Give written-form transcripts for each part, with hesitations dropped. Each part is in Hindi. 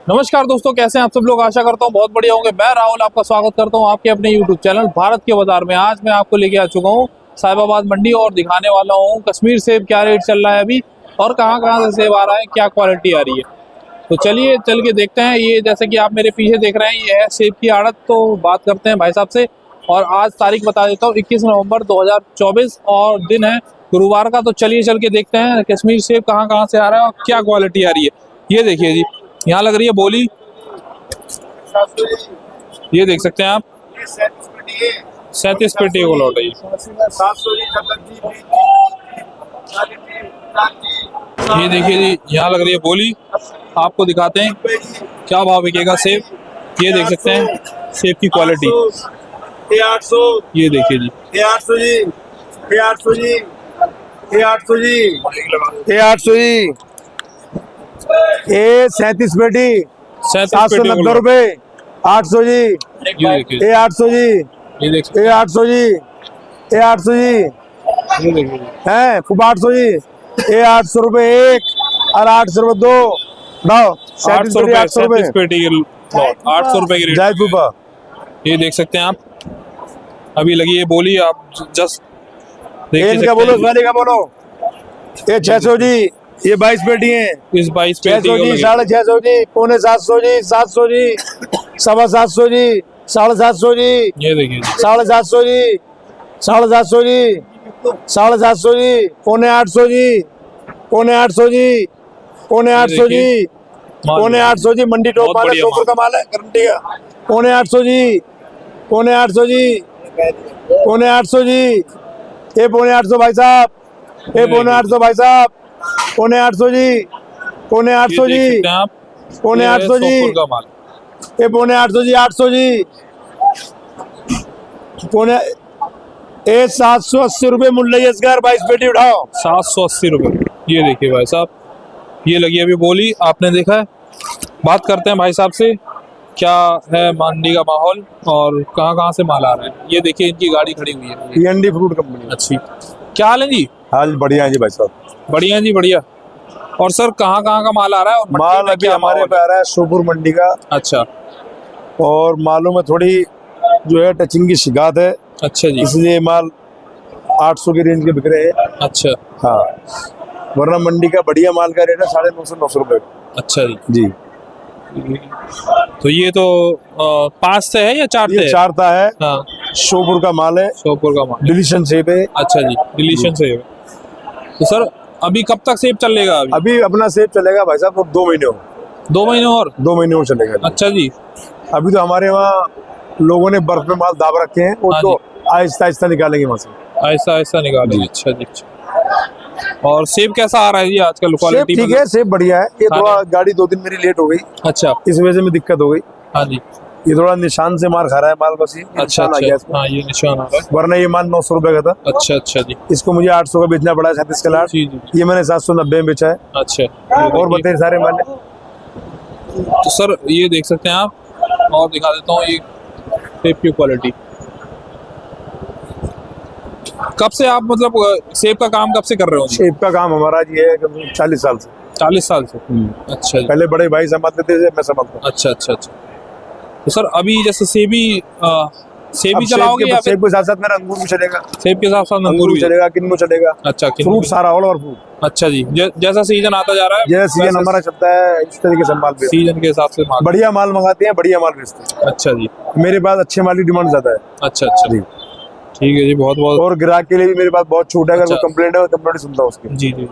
नमस्कार दोस्तों, कैसे हैं आप सब लोग। आशा करता हूँ बहुत बढ़िया होंगे। मैं राहुल आपका स्वागत करता हूँ आपके अपने YouTube चैनल भारत के बाजार में। आज मैं आपको लेके आ चुका हूँ साहिबाबाद मंडी और दिखाने वाला हूँ कश्मीर सेब क्या रेट चल रहा है अभी और कहाँ कहाँ से सेब आ रहा है, क्या क्वालिटी आ रही है। तो चलिए चल के देखते हैं। ये जैसे कि आप मेरे पीछे देख रहे हैं, ये है सेब की आड़त। तो बात करते हैं भाई साहब से और आज तारीख बता देता हूँ 21 नवंबर 2024 और दिन है गुरुवार का। तो चलिए चल के देखते हैं कश्मीर सेब कहाँ कहाँ से आ रहा है और क्या क्वालिटी आ रही है। ये देखिए जी, यहाँ लग रही है बोली, ये देख सकते हैं आप। 37 पेटी को लौट है। ये देखिए जी, यहाँ लग रही है बोली। आपको दिखाते हैं क्या भाव बिकेगा सेब। ये देख सकते हैं सेब की क्वालिटी। ये देखिए जी, 800 जी, 800 जी, 800 जी, 800 जी, ये 37 पेटी 790 रुपए, 800 जी, ये देखिए, ये 800 जी, ये देख सकते ये 800 जी, ये 800 जी, हैं। ये देखिए जी, हैं खूब 800 जी, ये 800 रुपए एक और 800 रुपए दो, बताओ 800 रुपए 800 रुपए 37 पेटी की 800 रुपए की रेट। जायद फूफा, ये देख सकते हैं आप, अभी लगी है बोली। आप जस्ट देख ही इनका सकते बोलो, हैं। इस वाले का बोलो। ये 600 जी, ये 22 पेटी हैं, इस 22 600 पेटी को जी, लगी। 650 जी, पौने 700 जी, 700 जी, 750 जी, 750 जी, ये देखिए जी, 750 जी, 750 जी, 750 जी, पौने 800 जी, पौने 800 जी, पौने 800 जी, पौने 800 जी, मंडी टॉप बहुत माल है, बढ़िया शोकर का माल है, गारंटी का। पौने 800 जी, पौने 800 जी, पौने 800 जी, ये पौने 800 भाई साहब, ये पौने 800 भाई साहब, पौने 800 जी, पौने 800 ये देख जी, सकते हैं आप, पौने ये है 800 जी, सोपुर का माल। ये पौने 800 जी, 800 जी, पौने ये 780 रुपए मूल्य है इसका, 22 पेटी उठाओ। 780 रुपए। ये देखिए भाई साहब, ये लगी अभी बोली, आपने देखा है। बात करते हैं भाई साहब से, क्या है मंडी का माहौल और कहाँ कहाँ से माल आ रहा है। ये देखिए इनकी गाड़ी खड़ी हुई है। PND fruit company. अच्छी, क्या हाल है जी? हाल बढ़िया है जी भाई साहब। बढ़िया जी, बढ़िया। और सर कहाँ कहाँ का माल आ रहा है और मंडी माल में अभी क्या हमारे माहौल पे है? आ रहा है सोपुर मंडी का, अच्छा और मालों में थोड़ी जो है टचिंग की शिकायत है, अच्छा जी, इसलिए माल 800 की रेंज के बिक रहे हैं। अच्छा हाँ, वरना मंडी का बढ़िया माल का रेट है 950 900 रुपए। अच्छा जी। जी, तो ये तो 5 से है या 4 से ये है? चारता है, हाँ, शोपुर का माल है, सोपुर का माल। डिलीशन सेब है। अच्छा जी, डिलीशन सेब है। तो सर अभी कब तक सेब चलेगा? अभी अभी अपना सेब चलेगा भाई साहब, वो 2 महीने हो, 2 महीने और? 2 महीने और चलेगा। अच्छा जी, अभी तो हमारे वहाँ लोगों ने बर्फ में माल दाब रखे हैं, वो हाँ तो आहिस्ता आहिस्ता निकालेंगे वहाँ से। ऐसा ऐसा निकालेंगे। अच्छा जी, अच्छा। और सेब कैसा आ रहा है जी आजकल सेब क्वालिटी? ठीक है, सेब बढ़िया है। ये हाँ थोड़ा गाड़ी 2 दिन मेरी लेट हो गई, अच्छा, इस वजह से में दिक्कत हो गई। हाँ जी, ये थोड़ा निशान से मार खा रहा है माल, बस ये अच्छा निशान आ गया अच्छा, इसमें। हाँ ये निशान आ रहा है। वरना ये माल 900 रुपए का था, अच्छा अच्छा जी, इसको मुझे 800 का बेचना पड़ा है, 37 का लाट। जी जी, ये मैंने 790 में बेचा है। अच्छा। और बताइए सारे माल। तो सर ये देख सकते हैं आप, और दिखा देता हूँ ये सेब की क्वालिटी। कब से आप मतलब सेब का काम कब से कर रहे हो जी? सेब का काम हमारा ये है कम से कम 40 साल से। 40 साल से? अच्छा जी, पहले बड़े भाई संभालते थे, मैं संभालता हूँ। अच्छा अच्छा अच्छा। तो सर अभी जैसे सेबी अब चलाओगे या फिर सेब के साथ साथ मेरा अंगूर भी चलेगा, सेब के साथ साथ अंगूर अंगूर भी भी? चलेगा, किन्नू चलेगा, अच्छा, फ्रूट सारा ऑल ओवर फ्रूट। अच्छा जी, जैसा सीजन आता जा रहा है ये सीजन वैसे हमारा चलता है, इस तरीके से हम माल बेचते सीजन के हिसाब से माल। हैं। बढ़िया माल मंगाते हैं, बढ़िया माल बेचते हैं। अच्छा जी, मेरे पास अच्छे माल की डिमांड ज्यादा है। अच्छा अच्छा जी। ठीक है जी, बहुत बहुत। और ग्राहक के लिए भी मेरे पास बहुत छूट है, अगर अच्छा। कोई कंप्लेंट है, कंप्लेंट सुनता हूँ उसकी। जी जी।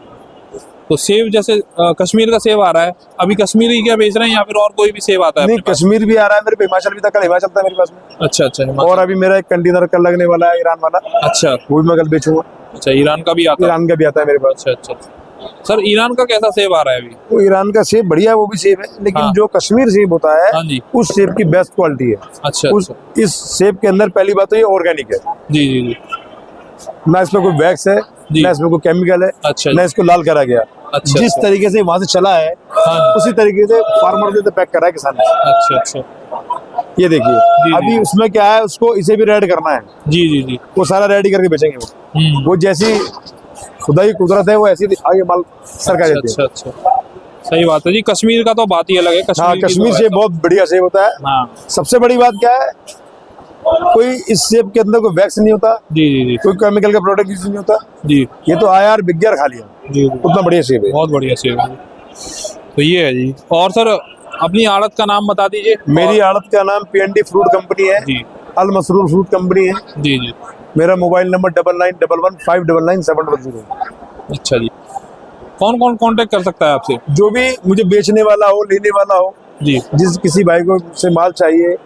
तो सेब जैसे कश्मीर का सेब आ रहा है, अभी कश्मीरी क्या बेच रहे हैं या फिर और कोई भी सेब आता है नहीं, अपने पास? कश्मीर भी आ रहा है मेरे पे, हिमाचल भी था, कल हिमाचल था मेरे पास में। अच्छा अच्छा, और अभी मेरा एक कंटेनर कल लगने वाला है ईरान वाला, अच्छा वो भी मैं कल बेचूंगा। अच्छा, ईरान का भी आता है? ईरान का भी आता है मेरे पास। अच्छा अच्छा। सर ईरान का कैसा सेब आ रहा है अभी? वो ईरान का सेब बढ़िया है, वो भी सेब है, लेकिन हाँ। जो कश्मीर सेब होता है हाँ जी, उस सेब की बेस्ट क्वालिटी है। अच्छा उस अच्छा, इस सेब के अंदर पहली बात तो ये ऑर्गेनिक है, जी जी जी, ना इसमें कोई वैक्स है, जी। ना इसमें कोई केमिकल है, अच्छा ना इसको लाल करा गया। अच्छा जिस अच्छा, तरीके से वहां से चला है हाँ उसी तरीके से फार्मर ने पैक करा है किसान ने। अच्छा अच्छा, ये देखिए, जी। अभी उसमें क्या है, उसको इसे भी रेड करना है, जी जी जी, वो सारा रेडी करके बेचेंगे। वो जैसी खुदा की कुदरत है, वो ऐसी आगे माल सरकार अच्छा देती है। अच्छा अच्छा। सही बात है जी, कश्मीर का तो बात ही अलग है। हाँ, की कश्मीर तो सेब बहुत बढ़िया सेब होता है। हाँ सबसे बड़ी बात क्या है, कोई इस सेब के अंदर कोई वैक्स नहीं होता, जी जी जी कोई केमिकल का प्रोडक्ट यूज नहीं होता। जी ये तो आयार बिग्गर खा लिया, जी जी। उतना बढ़िया सेब है। बहुत बढ़िया सेब है जी। तो ये है जी। और सर अपनी आड़त का नाम बता दीजिए। मेरी आड़त का नाम PND फ्रूट कंपनी है, जी अल मसरूर फ्रूट कंपनी है। जी जी। मेरा मोबाइल नंबर 9911599710। अच्छा जी। कौन कौन कांटेक्ट कर सकता है आपसे? जो भी मुझे बेचने वाला हो, लेने वाला हो, जी जिस किसी भाई को से माल चाहिए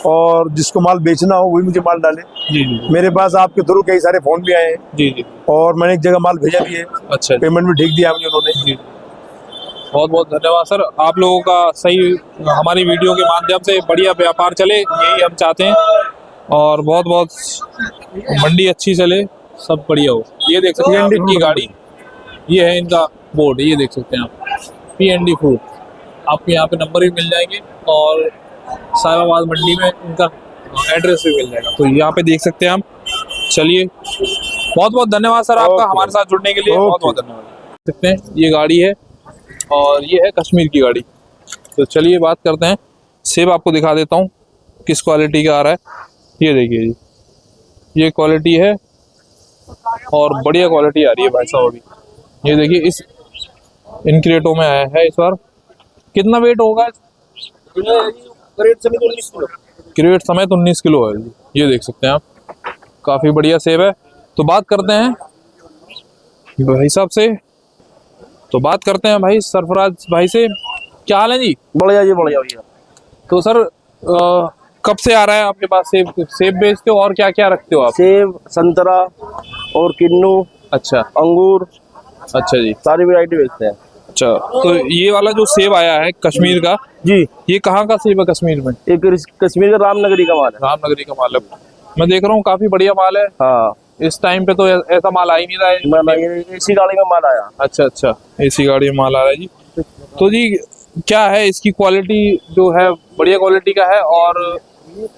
और जिसको माल बेचना हो वही मुझे माल डाले। जी जी मेरे पास आपके थ्रू कई सारे फोन भी आए हैं जी जी। और मैंने एक जगह माल भेजा भी है, अच्छा जी पेमेंट भी ठीक दिया मुझे उन्होंने। जी। बहुत बहुत धन्यवाद सर, आप लोगों का सही हमारी वीडियो के माध्यम से बढ़िया व्यापार चले, यही हम चाहते हैं। और बहुत बहुत मंडी अच्छी चले, सब बढ़िया हो। ये देख सकते हैं आप इनकी गाड़ी, ये है इनका बोर्ड, ये देख सकते हैं आप PND फ्रूट। आपको यहाँ पे नंबर भी मिल जाएंगे और साहिबाबाद मंडी में इनका एड्रेस भी मिल जाएगा, तो यहाँ पे देख सकते हैं आप। चलिए, बहुत बहुत धन्यवाद सर आपका ओके। हमारे साथ जुड़ने के लिए। ओके। बहुत बहुत धन्यवाद। देख सकते हैं ये गाड़ी है और ये है कश्मीर की गाड़ी। तो चलिए बात करते हैं। सेब आपको दिखा देता हूँ किस क्वालिटी का आ रहा है। ये देखिए जी, ये क्वालिटी है और बढ़िया क्वालिटी आ रही है भाई साहब। अभी ये देखिए इस इन क्रेटों में आया है इस बार। कितना वेट होगा? क्रेट समेत 19 किलो है जी। ये देख सकते हैं आप, काफी बढ़िया सेब है। तो बात करते हैं भाई साहब से, तो बात करते हैं भाई सरफराज भाई से। क्या हाल है जी? बढ़िया जी, बढ़िया भैया। तो सर कब से आ रहा है आपके पास सेब? सेब बेचते हो और क्या क्या रखते हो आप? सेब, संतरा और किन्नू, अच्छा अंगूर, अच्छा जी। सारी वैरायटी बेचते हैं। अच्छा, तो ये वाला जो सेब आया है कश्मीर का, जी, ये कहाँ का सेब है कश्मीर में? एक कश्मीर का रामनगरी का माल है। रामनगरी का माल है। मैं देख रहा हूँ काफी बढ़िया माल है। हाँ, इस टाइम पे तो ऐसा माल आ ही नहीं रहा है। इसी गाड़ी में माल आया। अच्छा अच्छा, एसी गाड़ी में माल आ रहा है जी। तो जी क्या है इसकी क्वालिटी जो है? बढ़िया क्वालिटी का है। और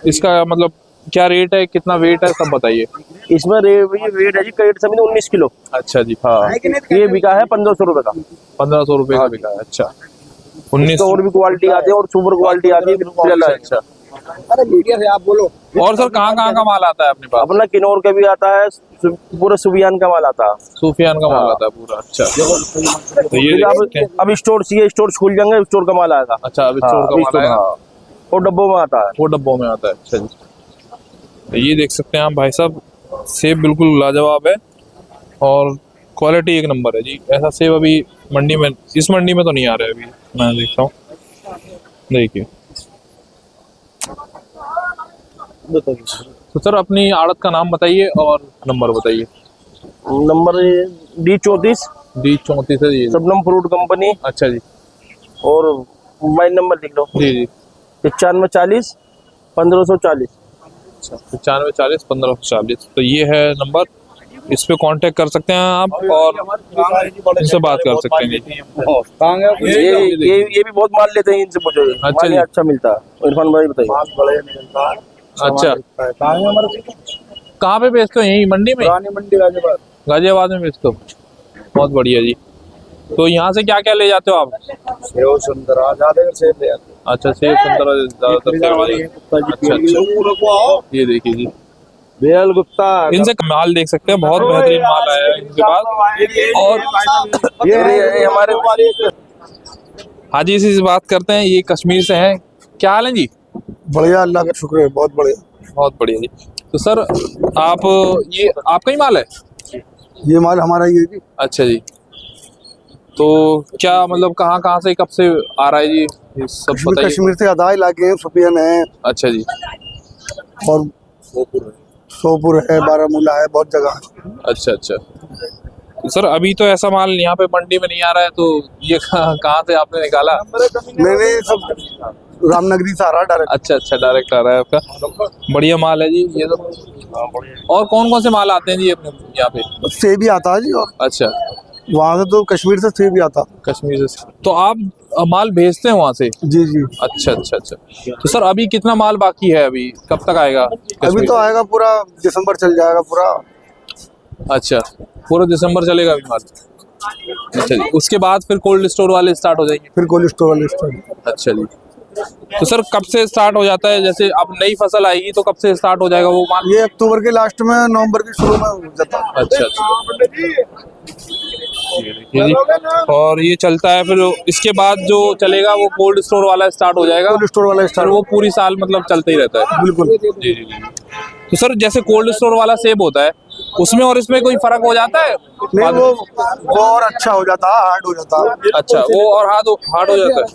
इसका मतलब क्या रेट है, कितना वेट है, सब बताइए। इसमें वेट है जी, करेट समेत 19 किलो। अच्छा जी। हाँ, ये बिका है 1500 रुपए का। 1500 रुपए का बिका है। अच्छा, 19। तो और भी क्वालिटी आती है और सुपर क्वालिटी आती है, बिल्कुल। अच्छा, अरे मीडिया से आप बोलो। और सर कहाँ कहाँ का माल आता है अपने पास? अपना किन्नौर का भी आता है, पूरा सुबियान का माल आता है। सूफियान का माल आता है पूरा। अच्छा, तो ये देख सकते हैं। अब स्टोर चाहिए, स्टोर खुल जाएंगे, स्टोर का माल आएगा। अच्छा, अब स्टोर का माल आएगा। हाँ, और डब्बों में आता है। वो डब्बों में आता है। अच्छा जी। तो ये देख सकते हैं आप भाई साहब, सेब बिल्कुल लाजवाब है और क्वालिटी एक नंबर है जी। ऐसा सेब अभी मंडी में, इस मंडी में तो नहीं आ रहा है अभी, मैं देखता हूँ। देखिए, तो सर अपनी आड़त का नाम बताइए और नंबर बताइए। नंबर D34 D34 है जी। सबनम फ्रूट कंपनी। अच्छा जी। और मोबाइल नंबर लिख लो, जी जी। 9540 1540। अच्छा, 9540 1540। तो ये है नंबर, इस पे कांटेक्ट कर सकते हैं आप और इनसे बात कर सकते हैं जी। ये भी बहुत माल लेते हैं इनसे, पूछो। अच्छा माल जी। ये अच्छा मिलता है। इरफान भाई बताइए। अच्छा, कहाँ पे बेचते हो? यही मंडी में? मंडी गाजियाबाद। गाजियाबाद में बेचते हो। बहुत बढ़िया जी। तो यहाँ से क्या क्या ले जाते हो आप? सेव, संतरा, ज्यादा सेब ले आते हैं। अच्छा, सेब संतरा ज्यादातर सेब। अच्छा अच्छा, ये देखिए जी, बेल गुप्ता। इनसे माल देख सकते हैं, बहुत बेहतरीन माल आया है इनके पास। और ये हमारे हाजी से बात करते हैं, ये कश्मीर से हैं। क्या हाल है जी? बढ़िया, अल्लाह का शुक्र है, बहुत बढ़िया। बहुत बढ़िया जी। तो सर आप, ये आपका ही माल है? ये माल हमारा ही है जी। अच्छा जी। तो क्या मतलब कहाँ कहाँ से, कब से आ रहा है जी, ये सब बताइए। कश्मीर से आधा इलाके हैं, सुपियन है अच्छा जी। और सोपुर है, बारामूला है, बहुत जगह है। अच्छा अच्छा। तो सर अभी तो ऐसा माल यहाँ पे मंडी में नहीं आ रहा है, तो ये कहाँ से आपने निकाला? मैंने सब रामनगरी से आ रहा डायरेक्ट। अच्छा अच्छा, डायरेक्ट आ रहा है आपका। बढ़िया माल है जी ये तो। और कौन कौन से माल आते हैं जी अपने यहाँ पे? सेब भी आता है जी, और अच्छा, वहाँ से तो कश्मीर से सेब भी आता। कश्मीर से। तो आप माल भेजते हैं वहाँ से? जी जी। अच्छा अच्छा अच्छा। तो सर अभी कितना माल बाकी है? अभी कब तक आएगा? अभी तो आएगा, पूरा दिसंबर चल जाएगा पूरा। अच्छा, पूरा दिसंबर चलेगा अभी माल। अच्छा जी, उसके बाद फिर कोल्ड स्टोर वाले स्टार्ट हो जाएंगे। फिर कोल्ड स्टोर वाले स्टार्ट। अच्छा जी, तो सर कब से स्टार्ट हो जाता है? जैसे अब नई फसल आएगी तो कब से स्टार्ट हो जाएगा वो माल? ये अक्टूबर के लास्ट में, नवंबर के शुरू में हो जाता है। अच्छा अच्छा, ये देखिए जी, और ये चलता है फिर इसके बाद जो चलेगा वो कोल्ड स्टोर वाला स्टार्ट हो जाएगा। कोल्ड स्टोर वाला सर स्टार्ट। वो पूरी साल मतलब चलता ही रहता है। बिल्कुल। जी जी जी। तो सर जैसे कोल्ड स्टोर वाला सेब होता है उसमें और इसमें कोई फर्क हो जाता है? नहीं, वो और अच्छा हो जाता है, हार्ड हो जाता है। अच्छा, वो और हार्ड हो जाता है।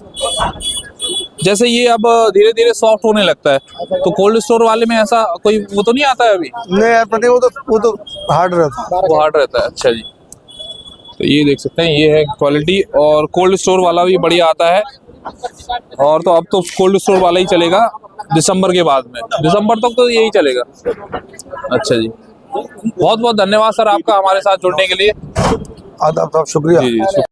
जैसे ये अब धीरे धीरे सॉफ्ट होने लगता है, तो कोल्ड स्टोर वाले में ऐसा कोई वो तो नहीं आता है अभी? नहीं यार, पता है, वो तो हार्ड रहता है। वो हार्ड रहता है। अच्छा जी, तो ये देख सकते हैं, ये है क्वालिटी। और कोल्ड स्टोर वाला भी बढ़िया आता है। और तो अब तो कोल्ड स्टोर वाला ही चलेगा दिसंबर के बाद में, दिसंबर तक तो यही चलेगा। अच्छा जी, बहुत बहुत धन्यवाद सर आपका हमारे साथ जुड़ने के लिए। आदाब साहब, शुक्रिया। जी जी।